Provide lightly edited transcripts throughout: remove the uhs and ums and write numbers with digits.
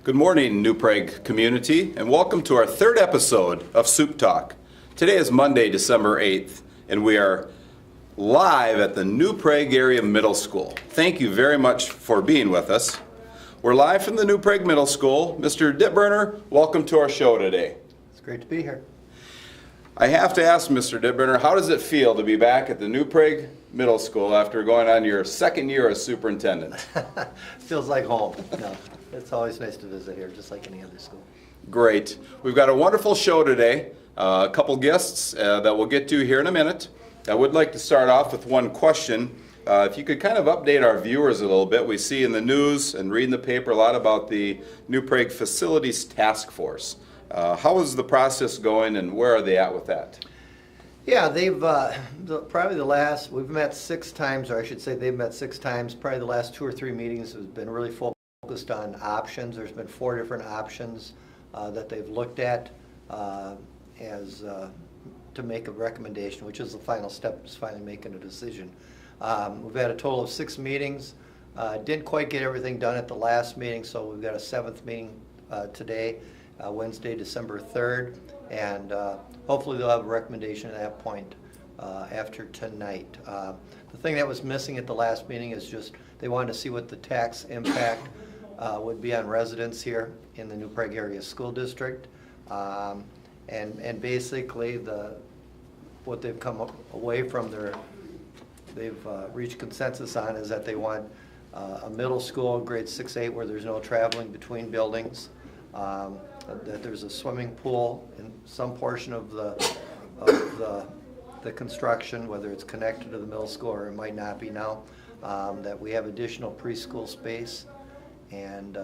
Good morning, New Prague community, and welcome to our third episode of Supt Talk. Today is Monday, December 8th, and we are live at the New Prague Area Middle School. Thank you very much for being with us. We're live from the New Prague Middle School. Mr. Dittberner, welcome to our show today. It's great to be here. I have to ask Mr. Dittberner, how does it feel to be back at the New Prague Middle School after going on your second year as superintendent? Feels like home. No, it's always nice to visit here, just like any other school. Great. We've got a wonderful show today. A couple guests that we'll get to here in a minute. I would like to start off with one question. If you could kind of update our viewers a little bit. We see in the news and read in the paper a lot about the New Prague Facilities Task Force. How is the process going and where are they at with that? Yeah, they've we've met 6 times, or I should say they've met 6 times. Probably the last 2 or 3 meetings have been really focused on options. There's been 4 different options that they've looked at to make a recommendation, which is the final step, is finally making a decision. We've had a total of 6 meetings. Didn't quite get everything done at the last meeting, so we've got a 7th meeting today, Wednesday, December 3rd, and hopefully they'll have a recommendation at that point after tonight. The thing that was missing at the last meeting is just they wanted to see what the tax impact would be on residents here in the New Prague Area School District, and basically what they've come away from they've reached consensus on is that they want a middle school, grades 6-8, where there's no traveling between buildings, that there's a swimming pool in some portion of the construction, whether it's connected to the middle school or it might not be now, that we have additional preschool space, and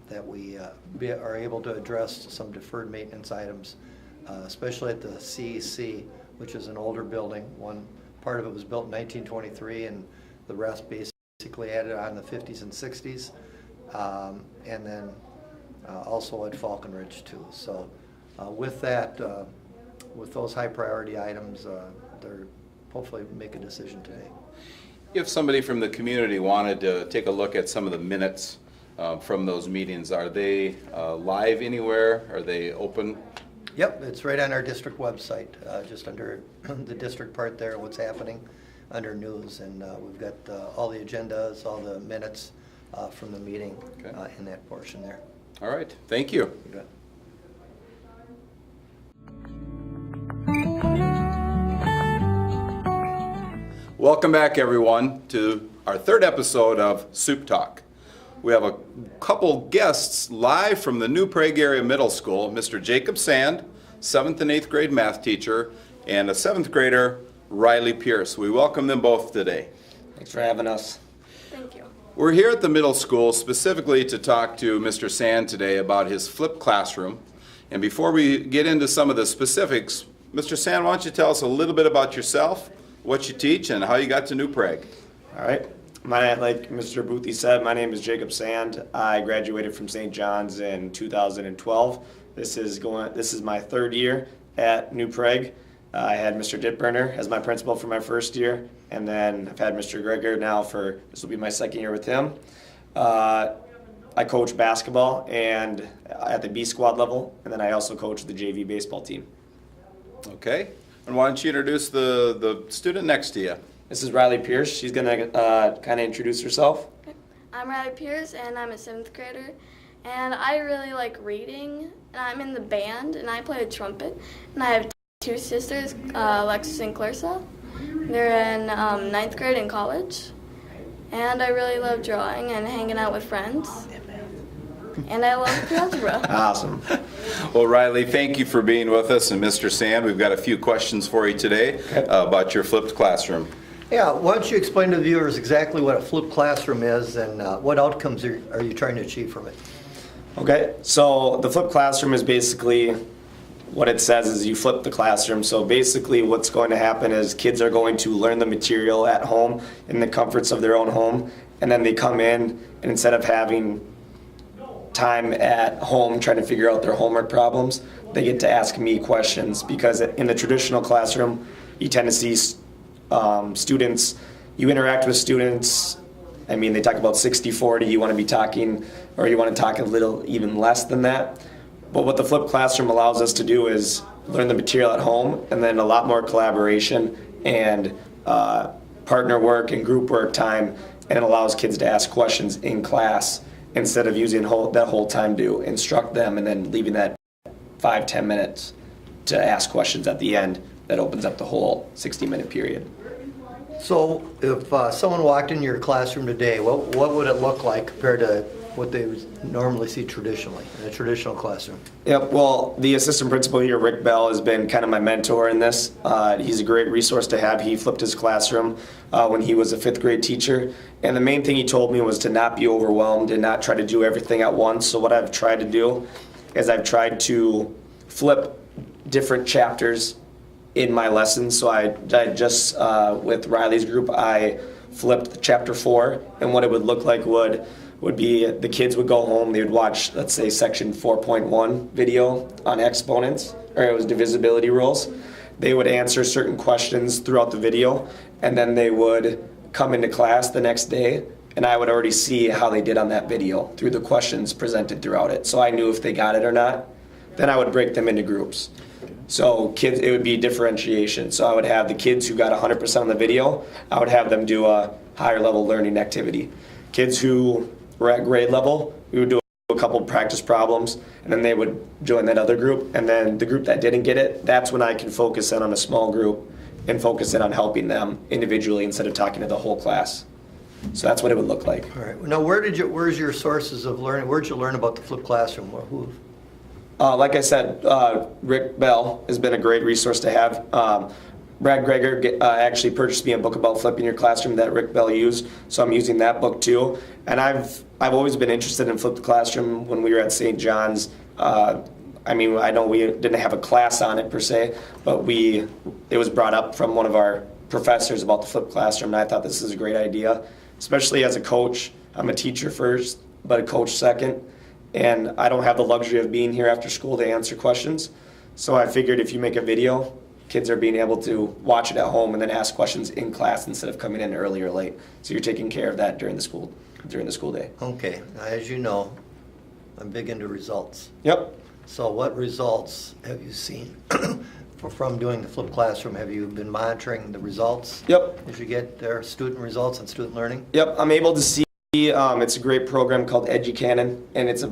that we are able to address some deferred maintenance items, especially at the CEC, which is an older building. One part of it was built in 1923 and the rest basically added on in the 50s and 60s, and then also at Falcon Ridge too. So with that, with those high priority items, they're hopefully make a decision today. If somebody from the community wanted to take a look at some of the minutes from those meetings, are they live anywhere? Are they open? Yep, it's right on our district website, just under the district part there, what's happening under news, and we've got all the agendas, all the minutes from the meeting in that portion there. All right, thank you. You bet. Welcome back, everyone, to our third episode of Supt Talk. We have a couple guests live from the New Prague Area Middle School, Mr. Jacob Sand, 7th and 8th grade math teacher, and a 7th grader, Riley Pierce. We welcome them both today. Thanks for having us. Thank you. We're here at the middle school specifically to talk to Mr. Sand today about his flipped classroom. And before we get into some of the specifics, Mr. Sand, why don't you tell us a little bit about yourself, what you teach, and how you got to New Prague? All right. Like Mr. Boothie said, my name is Jacob Sand. I graduated from St. John's in 2012. This is my 3rd year at New Prague. I had Mr. Dittberner as my principal for my 1st year, and then I've had Mr. Greger now this will be my 2nd year with him. I coach basketball and at the B squad level, and then I also coach the JV baseball team. Okay. And why don't you introduce the student next to you? This is Riley Pierce. She's going to kind of introduce herself. I'm Riley Pierce, and I'm a 7th grader, and I really like reading, and I'm in the band, and I play the trumpet, and I have 2 sisters, Alexis and Clarissa. They're in 9th grade in college, and I really love drawing and hanging out with friends, and I love algebra. Awesome. Well, Riley, thank you for being with us, and Mr. Sand, we've got a few questions for you today about your flipped classroom. Yeah, why don't you explain to the viewers exactly what a flipped classroom is and what outcomes are you trying to achieve from it? Okay, so the flipped classroom is basically what it says is you flip the classroom. So basically what's going to happen is kids are going to learn the material at home in the comforts of their own home, and then they come in and instead of having time at home trying to figure out their homework problems, they get to ask me questions, because in the traditional classroom you tend to see students, you interact with students I mean, they talk about 60-40, you want to be talking, or you want to talk a little even less than that. But what the flipped classroom allows us to do is learn the material at home, and then a lot more collaboration and partner work and group work time, and it allows kids to ask questions in class instead of using that whole time to instruct them and then leaving that 5-10 minutes to ask questions at the end. That opens up the whole 60-minute period. So if someone walked in your classroom today, what would it look like compared to what they would normally see traditionally in a traditional classroom? Yep, well, the assistant principal here, Rick Bell, has been kind of my mentor in this. He's a great resource to have. He flipped his classroom when he was a 5th grade teacher. And the main thing he told me was to not be overwhelmed and not try to do everything at once. So what I've tried to do is I've tried to flip different chapters in my lessons. So I just, with Riley's group, I flipped chapter 4, and what it would look like would be the kids would go home, they would watch, let's say, section 4.1 video on exponents, or it was divisibility rules. They would answer certain questions throughout the video, and then they would come into class the next day, and I would already see how they did on that video through the questions presented throughout it. So I knew if they got it or not. Then I would break them into groups. So kids, it would be differentiation. So I would have the kids who got 100% on the video, I would have them do a higher level learning activity. Kids who were at grade level, we would do a couple practice problems, and then they would join that other group. And then the group that didn't get it, that's when I can focus in on a small group and focus in on helping them individually instead of talking to the whole class. So that's what it would look like. All right. Now, where's your sources of learning? Where'd you learn about the flipped classroom? Who? Like I said, Rick Bell has been a great resource to have. Brad Greger actually purchased me a book about flipping your classroom that Rick Bell used, so I'm using that book too. And I've always been interested in flipped classroom when we were at St. John's. I mean, I know we didn't have a class on it per se, but it was brought up from one of our professors about the flipped classroom, and I thought this is a great idea, especially as a coach. I'm a teacher first, but a coach second. And I don't have the luxury of being here after school to answer questions. So I figured if you make a video, kids are being able to watch it at home and then ask questions in class instead of coming in early or late. So you're taking care of that during the school day. Okay. Now, as you know, I'm big into results. Yep. So what results have you seen from doing the flipped classroom? Have you been monitoring the results? Yep. As you get their student results and student learning? Yep. I'm able to see. It's a great program called EduCanon, and it's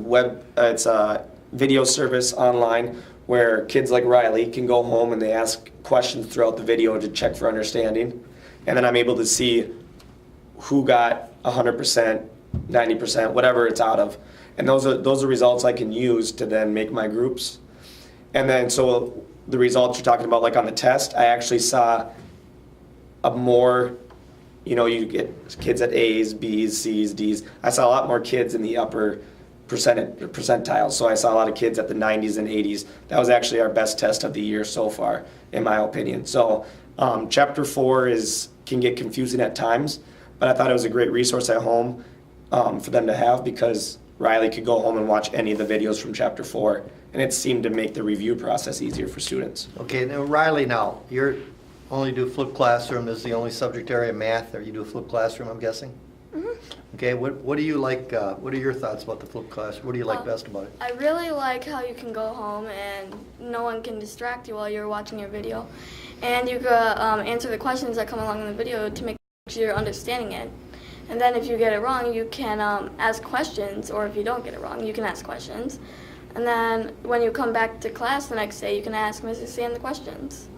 a video service online where kids like Riley can go home and they ask questions throughout the video to check for understanding. And then I'm able to see who got 100%, 90%, whatever it's out of. And those are results I can use to then make my groups. And then so the results you're talking about, like on the test, I actually saw a more, you get kids at A's, B's, C's, D's. I saw a lot more kids in the upper percentiles. So I saw a lot of kids at the 90s and 80s. That was actually our best test of the year so far, in my opinion. So chapter 4 can get confusing at times, but I thought it was a great resource at home for them to have because Riley could go home and watch any of the videos from chapter 4, and it seemed to make the review process easier for students. Okay, now Riley, you're only do flipped classroom is the only subject area math, or you do a flipped classroom, I'm guessing? Mm-hmm. Okay, what do you like, what are your thoughts about the flipped classroom? What do you like best about it? I really like how you can go home and no one can distract you while you're watching your video. And you can answer the questions that come along in the video to make sure you're understanding it. And then if you get it wrong, you can ask questions, or if you don't get it wrong, you can ask questions. And then when you come back to class the next day, you can ask Mrs. Sam the questions.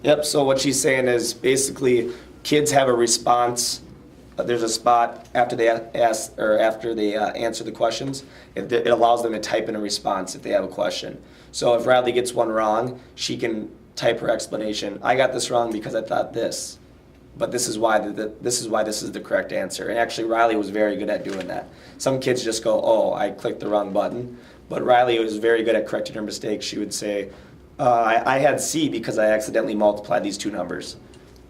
Yep, so what she's saying is basically kids have a response. There's a spot after they answer the questions. It allows them to type in a response if they have a question. So if Riley gets one wrong, she can type her explanation. I got this wrong because I thought this, but this is why this is the correct answer. And actually, Riley was very good at doing that. Some kids just go, "Oh, I clicked the wrong button," but Riley was very good at correcting her mistakes. She would say, I had C because I accidentally multiplied these two numbers.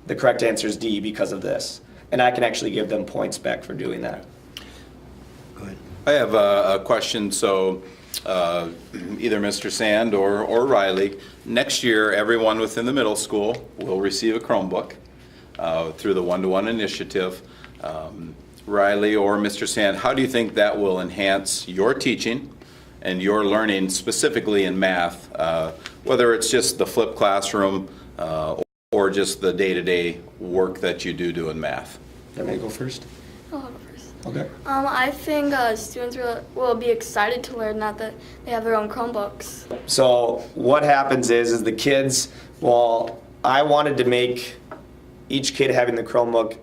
The correct answer is D because of this. And I can actually give them points back for doing that. Go ahead. I have a question. So either Mr. Sand or Riley, next year everyone within the middle school will receive a Chromebook through the one-to-one initiative. Riley or Mr. Sand, how do you think that will enhance your teaching and your learning specifically in math, whether it's just the flipped classroom or just the day-to-day work that you do doing math? Can I go first? I'll go first. Okay. I think students will be excited to learn that they have their own Chromebooks. So what happens is the kids, well, I wanted to make each kid having the Chromebook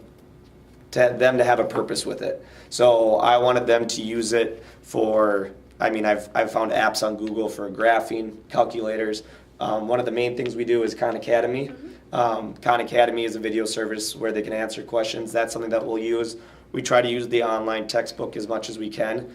them to have a purpose with it. So I wanted them to use it for, I've found apps on Google for graphing, calculators. One of the main things we do is Khan Academy. Khan Academy is a video service where they can answer questions. That's something that we'll use. We try to use the online textbook as much as we can.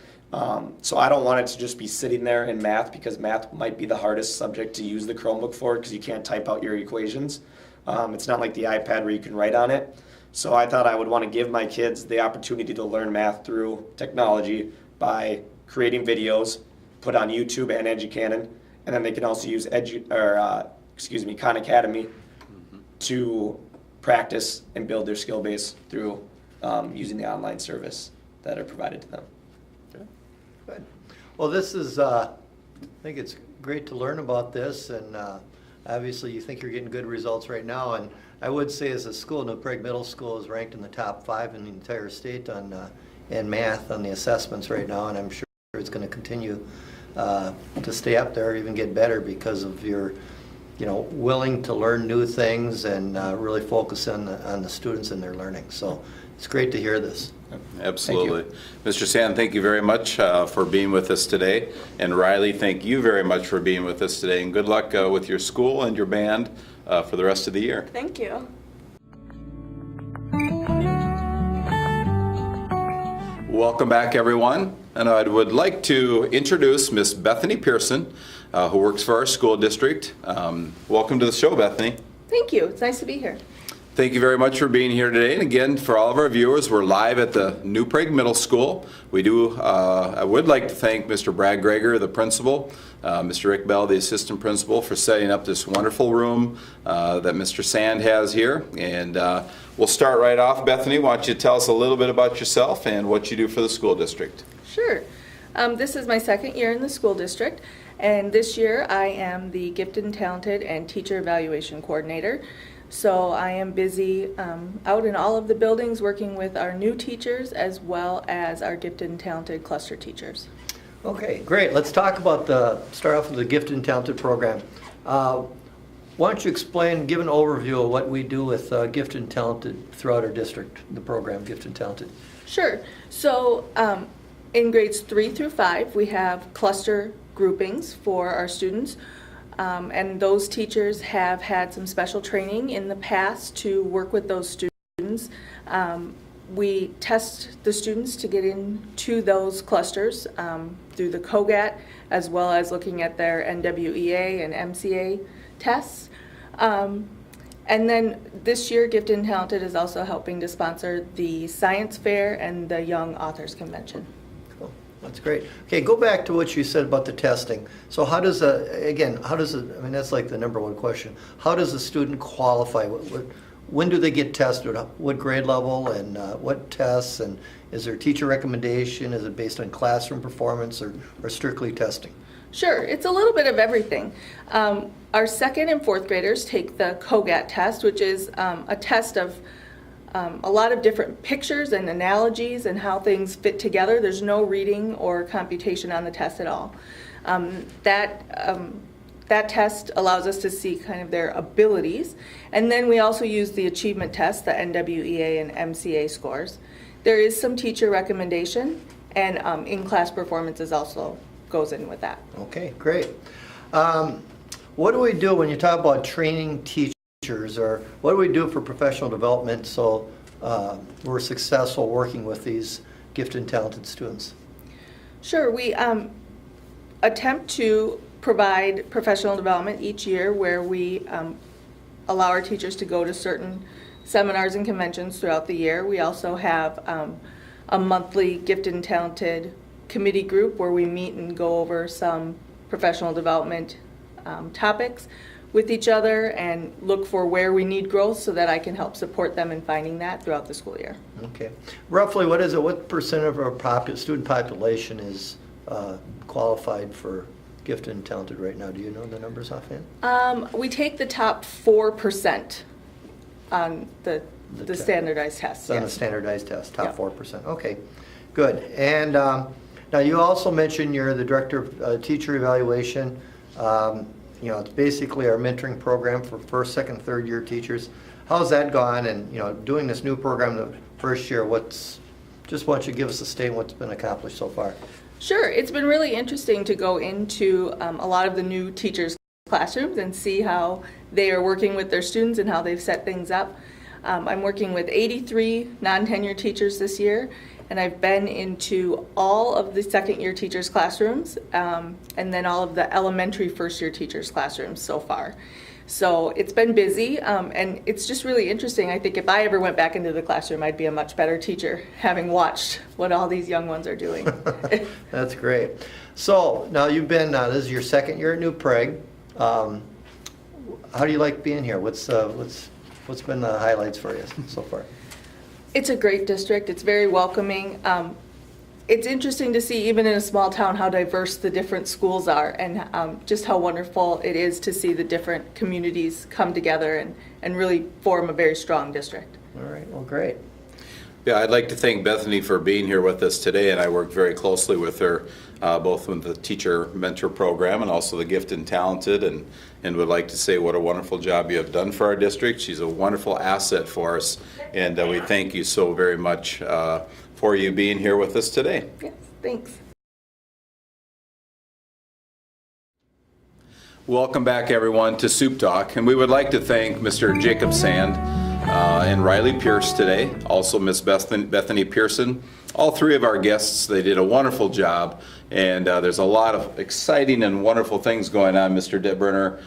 So I don't want it to just be sitting there in math, because math might be the hardest subject to use the Chromebook for, because you can't type out your equations. It's not like the iPad where you can write on it. So I thought I would want to give my kids the opportunity to learn math through technology by creating videos, put on YouTube and Educanon, and then they can also use Khan Academy to practice and build their skill base through using the online service that are provided to them. Good. Well, this is, I think it's great to learn about this, and obviously you think you're getting good results right now. And I would say as a school, New Prague Middle School is ranked in the top 5 in the entire state on in math on the assessments right now, and I'm sure it's going to continue to stay up there, even get better, because of your willing to learn new things and really focus on the students and their learning. So it's great to hear this. Absolutely. Mr. Sand, thank you very much for being with us today. And Riley, thank you very much for being with us today. And good luck with your school and your band for the rest of the year. Thank you. Welcome back, everyone. And I would like to introduce Miss Bethany Pearson, who works for our school district. Welcome to the show, Bethany. Thank you. It's nice to be here. Thank you very much for being here today. And again, for all of our viewers, we're live at the New Prague Middle School. I would like to thank Mr. Brad Greger, the principal, Mr. Rick Bell, the assistant principal, for setting up this wonderful room that Mr. Sand has here. And we'll start right off. Bethany, why don't you tell us a little bit about yourself and what you do for the school district? Sure. This is my second year in the school district, and this year I am the Gifted and Talented and Teacher Evaluation Coordinator. So I am busy out in all of the buildings working with our new teachers as well as our Gifted and Talented cluster teachers. Okay, great. Let's talk about start off with the Gifted and Talented program. Why don't you explain, give an overview of what we do with Gifted and Talented throughout our district, the program Gifted and Talented? Sure. So in grades 3 through 5, we have cluster groupings for our students. And those teachers have had some special training in the past to work with those students. We test the students to get into those clusters through the COGAT, as well as looking at their NWEA and MCA tests. And then this year, Gifted and Talented is also helping to sponsor the Science Fair and the Young Authors Convention. That's great. Okay, go back to what you said about the testing. So how does that's like the number one question. How does a student qualify? When do they get tested? What grade level and what tests? And is there teacher recommendation? Is it based on classroom performance or strictly testing? Sure, it's a little bit of everything. Our second and fourth graders take the COGAT test, which is a test of a lot of different pictures and analogies and how things fit together. There's no reading or computation on the test at all. That test allows us to see kind of their abilities. And then we also use the achievement test, the NWEA and MCA scores. There is some teacher recommendation, and in-class performances also goes in with that. Okay, great. What do we do when you talk about training teachers? Or what do we do for professional development so we're successful working with these gifted and talented students? Sure, we attempt to provide professional development each year where we allow our teachers to go to certain seminars and conventions throughout the year. We also have a monthly gifted and talented committee group where we meet and go over some professional development topics. with each other and look for where we need growth so that I can help support them in finding that throughout the school year. Okay. Roughly, what is it, what percent of our student population is qualified for gifted and talented right now? Do you know the numbers offhand? We take the top 4% on the standardized tests. On a Yes. standardized test, top Yep. 4%. Okay, good. And now you also mentioned you're the director of teacher evaluation. You know, it's basically our mentoring program for first, second, third year teachers. How's that gone? And, you know, doing this new program the first year, just why don't you give us a statement what's been accomplished so far? Sure, it's been really interesting to go into a lot of the new teachers' classrooms and see how they are working with their students and how they've set things up. I'm working with 83 non-tenure teachers this year, and I've been into all of the second-year teachers' classrooms and then all of the elementary first-year teachers' classrooms so far. So it's been busy, and it's just really interesting. I think if I ever went back into the classroom, I'd be a much better teacher, having watched what all these young ones are doing. That's great. So now you've been, this is your second year at New Prague. How do you like being here? What's been the highlights for you so far? It's a great district. It's very welcoming. It's interesting to see, even in a small town, how diverse the different schools are and just how wonderful it is to see the different communities come together and really form a very strong district. All right, well, great. Yeah, I'd like to thank Bethany for being here with us today, and I worked very closely with her, both with the teacher mentor program and also the gifted and talented, and would like to say what a wonderful job you have done for our district. She's a wonderful asset for us, and we thank you so very much for you being here with us today. Yes, thanks. Welcome back, everyone, to Supt Talk, and we would like to thank Mr. Jacob Sand and Riley Pierce today, also Miss Bethany Pearson. All three of our guests, they did a wonderful job, and there's a lot of exciting and wonderful things going on, Mr. Dittburner,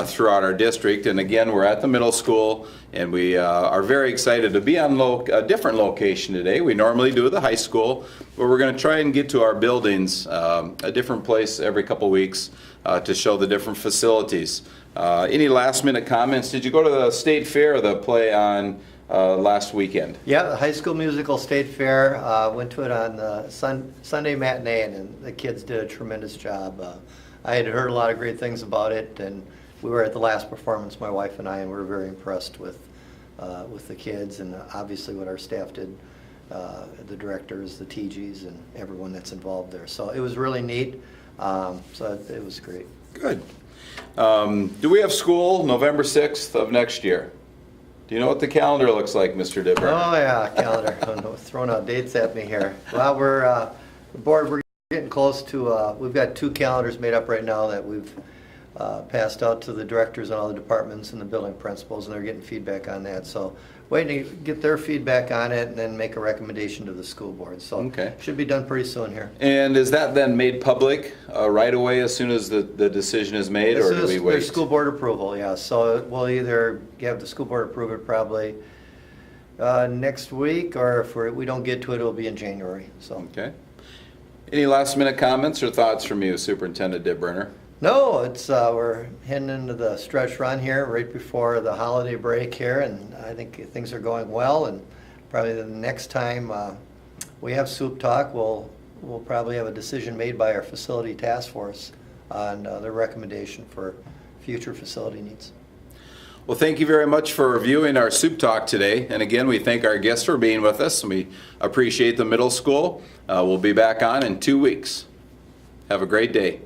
throughout our district. And again, we're at the middle school, and we are very excited to be on a different location today. We normally do the high school, but we're going to try and get to our buildings, a different place every couple weeks to show the different facilities. Any last minute comments? Did you go to the state fair or the play on last weekend? Yeah, the High School Musical State Fair, went to it on the Sunday matinee, and the kids did a tremendous job. I had heard a lot of great things about it, and we were at the last performance, my wife and I, and we were very impressed with the kids and obviously what our staff did, the directors, the TGs, and everyone that's involved there. So it was really neat. So it was great. Good. Do we have school November 6th of next year? Do you know what the calendar looks like, Mr. Dibber? Oh, yeah, calendar. Throwing out dates at me here. Well, the board, we're getting close to, we've got 2 calendars made up right now that we've passed out to the directors and all the departments and the building principals, and they're getting feedback on that. So waiting to get their feedback on it and then make a recommendation to the school board. So Okay. should be done pretty soon here. And is that then made public right away as soon as the decision is made, or do we wait? There's school board approval, yeah. So we'll either have the school board approve it probably next week, or if we don't get to it, it'll be in January. So. Okay. Any last minute comments or thoughts from you, Superintendent Dittburner? No, it's we're heading into the stretch run here right before the holiday break here, and I think things are going well. And probably the next time we have Supt Talk, we'll probably have a decision made by our facility task force on their recommendation for future facility needs. Well, thank you very much for reviewing our Supt Talk today. And again, we thank our guests for being with us, and we appreciate the middle school. We'll be back on in 2 weeks. Have a great day.